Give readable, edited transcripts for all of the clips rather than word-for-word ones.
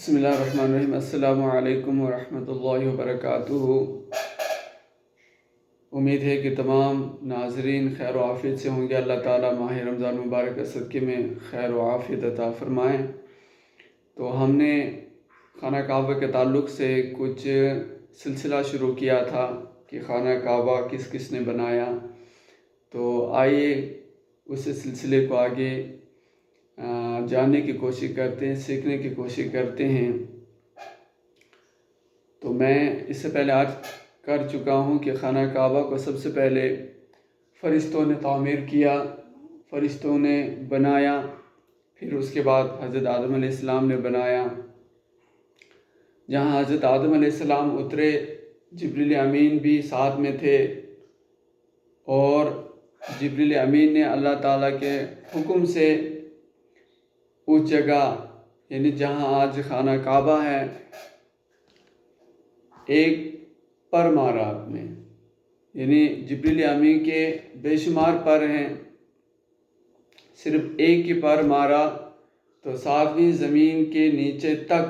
بسم اللہ الرحمن الرحیم۔ السلام علیکم ورحمۃ اللہ وبرکاتہ۔ امید ہے کہ تمام ناظرین خیر و عافیت سے ہوں گے۔ اللہ تعالیٰ ماہ رمضان مبارک کے صدقے میں خیر و عافیت عطا فرمائیں۔ تو ہم نے خانہ کعبہ کے تعلق سے کچھ سلسلہ شروع کیا تھا کہ خانہ کعبہ کس کس نے بنایا، تو آئیے اس سلسلے کو آگے جاننے کی کوشش کرتے ہیں، سیکھنے کی کوشش کرتے ہیں۔ تو میں اس سے پہلے آج کر چکا ہوں کہ خانہ کعبہ کو سب سے پہلے فرشتوں نے تعمیر کیا، فرشتوں نے بنایا، پھر اس کے بعد حضرت آدم علیہ السلام نے بنایا۔ جہاں حضرت آدم علیہ السلام اترے، جبریل امین بھی ساتھ میں تھے، اور جبریل امین نے اللہ تعالیٰ کے حکم سے اس جگہ، یعنی جہاں آج خانہ کعبہ ہے، ایک پر مارا آپ نے، یعنی جبریل امین کے بے شمار پر ہیں، صرف ایک کی پر مارا تو 7ویں زمین کے نیچے تک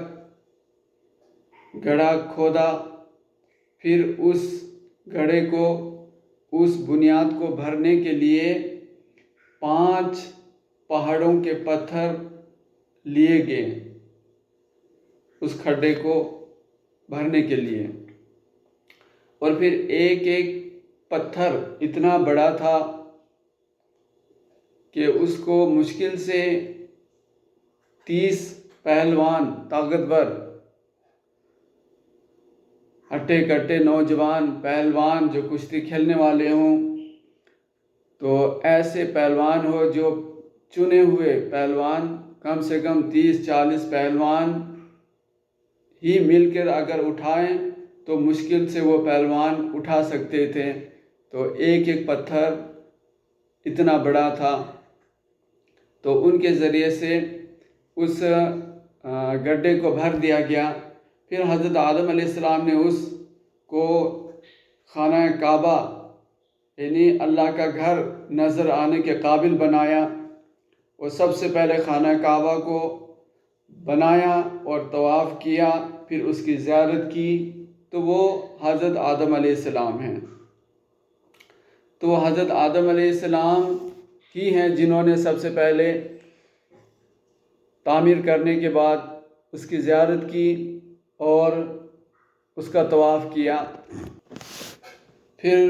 گڑھا کھودا، پھر اس گڑھے کو، اس بنیاد کو بھرنے کے لیے 5 پہاڑوں کے پتھر لیے گئے اس کھڈے کو بھرنے کے لیے، اور پھر ایک ایک پتھر اتنا بڑا تھا کہ اس کو مشکل سے 30 پہلوان طاقتور ہٹے کٹے نوجوان پہلوان جو کشتی کھیلنے والے ہوں، تو ایسے پہلوان ہو جو چنے ہوئے پہلوان، کم سے کم 30-40 پہلوان ہی مل کر اگر اٹھائیں تو مشکل سے وہ پہلوان اٹھا سکتے تھے۔ تو ایک ایک پتھر اتنا بڑا تھا، تو ان کے ذریعے سے اس گڈھے کو بھر دیا گیا۔ پھر حضرت آدم علیہ السلام نے اس کو خانہ کعبہ، یعنی اللہ کا گھر نظر آنے کے قابل بنایا، اور سب سے پہلے خانہ کعبہ کو بنایا اور طواف کیا، پھر اس کی زیارت کی، تو وہ حضرت آدم علیہ السلام ہیں۔ تو حضرت آدم علیہ السلام ہی ہیں جنہوں نے سب سے پہلے تعمیر کرنے کے بعد اس کی زیارت کی اور اس کا طواف کیا۔ پھر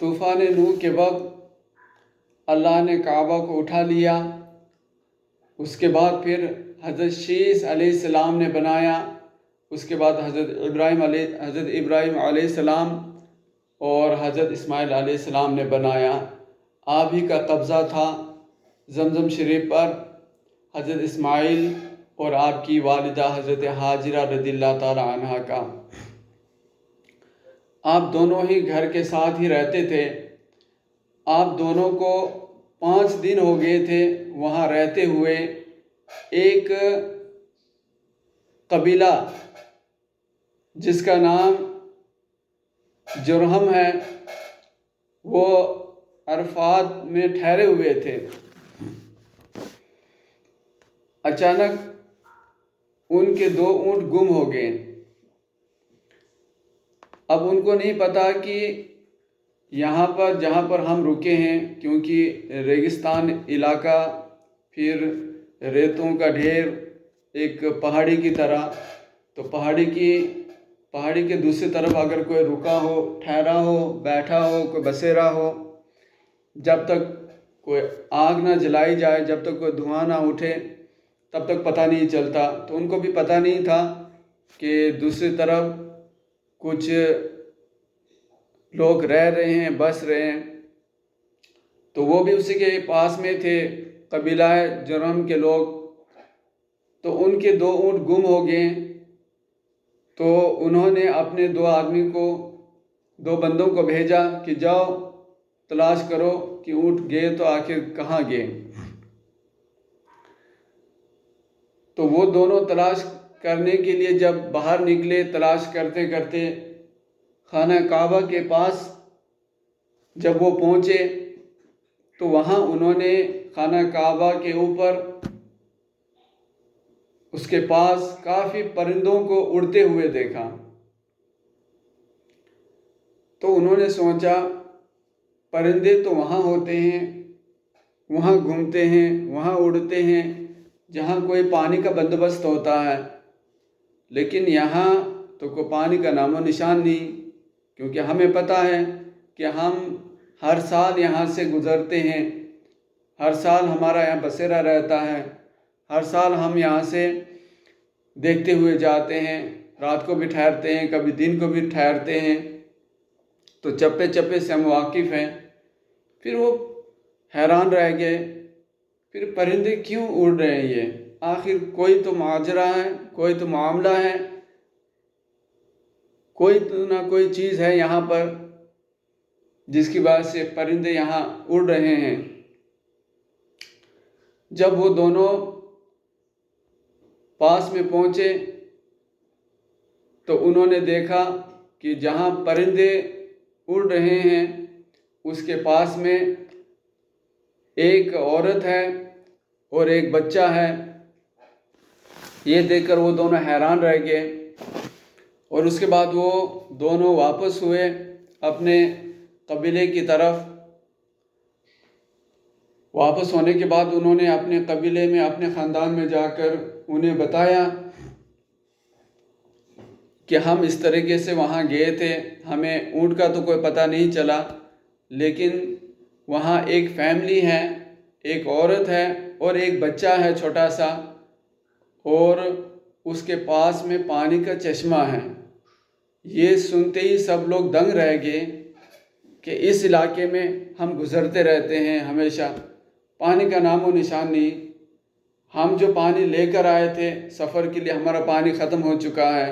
طوفان نوح کے وقت اللہ نے کعبہ کو اٹھا لیا، اس کے بعد پھر حضرت شیث علیہ السلام نے بنایا، اس کے بعد حضرت ابراہیم علیہ السلام اور حضرت اسماعیل علیہ السلام نے بنایا۔ آپ ہی کا قبضہ تھا زمزم شریف پر حضرت اسماعیل اور آپ کی والدہ حضرت حاجرہ رضی اللہ تعالی عنہا کا۔ آپ دونوں ہی گھر کے ساتھ ہی رہتے تھے۔ آپ دونوں کو 5 دن ہو گئے تھے وہاں رہتے ہوئے۔ ایک قبیلہ جس کا نام جرہم ہے، وہ عرفات میں ٹھہرے ہوئے تھے۔ اچانک ان کے 2 اونٹ گم ہو گئے۔ اب ان کو نہیں پتا کہ یہاں پر جہاں پر ہم رکے ہیں، کیونکہ ریگستان علاقہ، پھر ریتوں کا ڈھیر، ایک پہاڑی کی طرح، تو پہاڑی کے دوسری طرف اگر کوئی رکا ہو، ٹھہرا ہو، بیٹھا ہو، کوئی بسیرا ہو، جب تک کوئی آگ نہ جلائی جائے، جب تک کوئی دھواں نہ اٹھے، تب تک پتہ نہیں چلتا۔ تو ان کو بھی پتہ نہیں تھا کہ دوسری طرف کچھ لوگ رہ رہے ہیں، بس رہے ہیں۔ تو وہ بھی اسی کے پاس میں تھے، قبیلہ جرہم کے لوگ۔ تو ان کے 2 اونٹ گم ہو گئے، تو انہوں نے اپنے 2 بندوں کو بھیجا کہ جاؤ تلاش کرو کہ اونٹ گئے تو آخر کہاں گئے۔ تو وہ دونوں تلاش کرنے کے لیے جب باہر نکلے، تلاش کرتے کرتے خانہ کعبہ کے پاس جب وہ پہنچے، تو وہاں انہوں نے خانہ کعبہ کے اوپر اس کے پاس کافی پرندوں کو اڑتے ہوئے دیکھا، تو انہوں نے سوچا پرندے تو وہاں ہوتے ہیں، وہاں گھومتے ہیں، وہاں اڑتے ہیں جہاں کوئی پانی کا بندوبست ہوتا ہے، لیکن یہاں تو کوئی پانی کا نام و نشان نہیں، کیونکہ ہمیں پتہ ہے کہ ہم ہر سال یہاں سے گزرتے ہیں، ہر سال ہمارا یہاں بسیرا رہتا ہے، ہر سال ہم یہاں سے دیکھتے ہوئے جاتے ہیں، رات کو بھی ٹھہرتے ہیں، کبھی دن کو بھی ٹھہرتے ہیں، تو چپے چپے سے ہم واقف ہیں۔ پھر وہ حیران رہ گئے، پھر پرندے کیوں اڑ رہے ہیں یہ؟ آخر کوئی تو ماجرا ہے، کوئی تو معاملہ ہے، کوئی تو نہ کوئی چیز ہے یہاں پر جس کی وجہ سے پرندے یہاں اڑ رہے ہیں۔ جب وہ دونوں پاس میں پہنچے تو انہوں نے دیکھا کہ جہاں پرندے اڑ رہے ہیں اس کے پاس میں ایک عورت ہے اور ایک بچہ ہے۔ یہ دیکھ کر وہ دونوں حیران رہ گئے، اور اس کے بعد وہ دونوں واپس ہوئے اپنے قبیلے کی طرف۔ واپس ہونے کے بعد انہوں نے اپنے قبیلے میں، اپنے خاندان میں جا کر انہیں بتایا کہ ہم اس طریقے سے وہاں گئے تھے، ہمیں اونٹ کا تو کوئی پتہ نہیں چلا، لیکن وہاں ایک فیملی ہے، ایک عورت ہے اور ایک بچہ ہے چھوٹا سا، اور اس کے پاس میں پانی کا چشمہ ہے۔ یہ سنتے ہی سب لوگ دنگ رہ گئے کہ اس علاقے میں ہم گزرتے رہتے ہیں، ہمیشہ پانی کا نام و نشان نہیں، ہم جو پانی لے کر آئے تھے سفر کے لیے ہمارا پانی ختم ہو چکا ہے،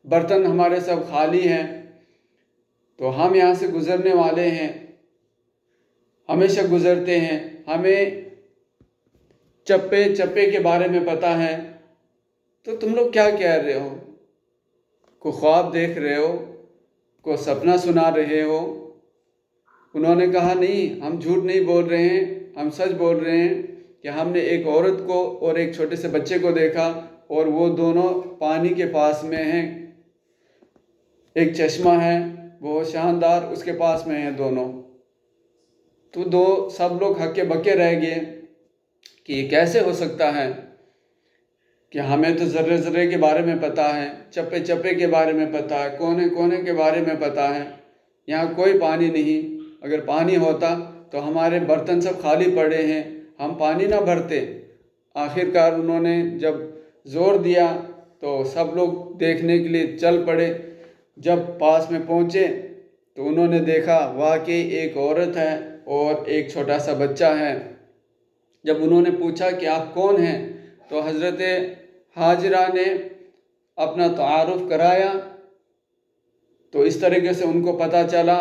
برتن ہمارے سب خالی ہیں، تو ہم یہاں سے گزرنے والے ہیں، ہمیشہ گزرتے ہیں، ہمیں چپے چپے کے بارے میں پتہ ہے، تو تم لوگ کیا کہہ رہے ہو؟ کوئی خواب دیکھ رہے ہو؟ کوئی سپنا سنا رہے ہو؟ انہوں نے کہا نہیں، ہم جھوٹ نہیں بول رہے ہیں، ہم سچ بول رہے ہیں کہ ہم نے ایک عورت کو اور ایک چھوٹے سے بچے کو دیکھا، اور وہ دونوں پانی کے پاس میں ہیں، ایک چشمہ ہے بہت شاندار، اس کے پاس میں ہیں دونوں۔ تو سب لوگ ہکے بکے رہ گئے کہ یہ کیسے ہو سکتا ہے کہ ہمیں تو ذرے ذرے کے بارے میں پتہ ہے، چپے چپے کے بارے میں پتہ ہے، کونے کونے کے بارے میں پتہ ہے، یہاں کوئی پانی نہیں، اگر پانی ہوتا تو ہمارے برتن سب خالی پڑے ہیں، ہم پانی نہ بھرتے۔ آخر کار انہوں نے جب زور دیا تو سب لوگ دیکھنے کے لیے چل پڑے۔ جب پاس میں پہنچے تو انہوں نے دیکھا واقعی ایک عورت ہے اور ایک چھوٹا سا بچہ ہے۔ جب انہوں نے پوچھا کہ آپ کون ہیں، تو حضرت حاجرہ نے اپنا تعارف کرایا، تو اس طریقے سے ان کو پتہ چلا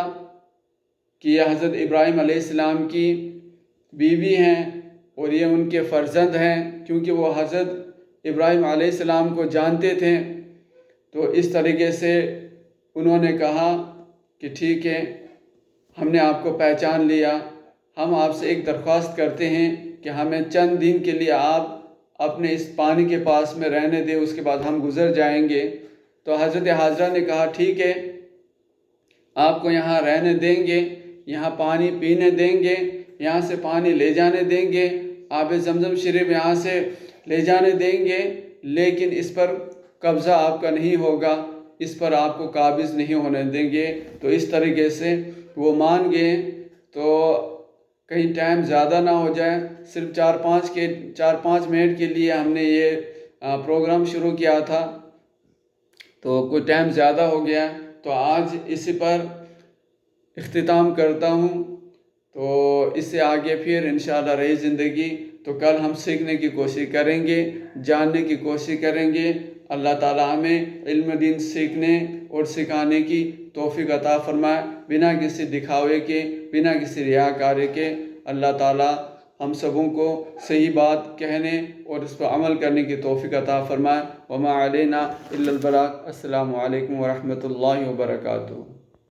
کہ یہ حضرت ابراہیم علیہ السلام کی بیوی ہیں اور یہ ان کے فرزند ہیں، کیونکہ وہ حضرت ابراہیم علیہ السلام کو جانتے تھے۔ تو اس طریقے سے انہوں نے کہا کہ ٹھیک ہے، ہم نے آپ کو پہچان لیا، ہم آپ سے ایک درخواست کرتے ہیں کہ ہمیں چند دن کے لیے آپ اپنے اس پانی کے پاس میں رہنے دیں، اس کے بعد ہم گزر جائیں گے۔ تو حضرت حاجرہ نے کہا ٹھیک ہے، آپ کو یہاں رہنے دیں گے، یہاں پانی پینے دیں گے، یہاں سے پانی لے جانے دیں گے، آب زمزم شریف یہاں سے لے جانے دیں گے، لیکن اس پر قبضہ آپ کا نہیں ہوگا، اس پر آپ کو قابض نہیں ہونے دیں گے۔ تو اس طریقے سے وہ مان گئے۔ تو کہیں ٹائم زیادہ نہ ہو جائے، صرف 4-5 منٹ کے لیے ہم نے یہ پروگرام شروع کیا تھا، تو کوئی ٹائم زیادہ ہو گیا، تو آج اسی پر اختتام کرتا ہوں۔ تو اس سے آگے پھر انشاءاللہ رہی زندگی تو کل ہم سیکھنے کی کوشش کریں گے، جاننے کی کوشش کریں گے۔ اللہ تعالیٰ ہمیں علم دین سیکھنے اور سکھانے کی توفیق عطا فرمائے، بنا کسی دکھاوے کے، بنا کسی ریاکاری کے۔ اللہ تعالیٰ ہم سبوں کو صحیح بات کہنے اور اس پر عمل کرنے کی توفیق عطا فرمائے۔ وما علینا الا البلاغ۔ السلام علیکم ورحمۃ اللہ وبرکاتہ۔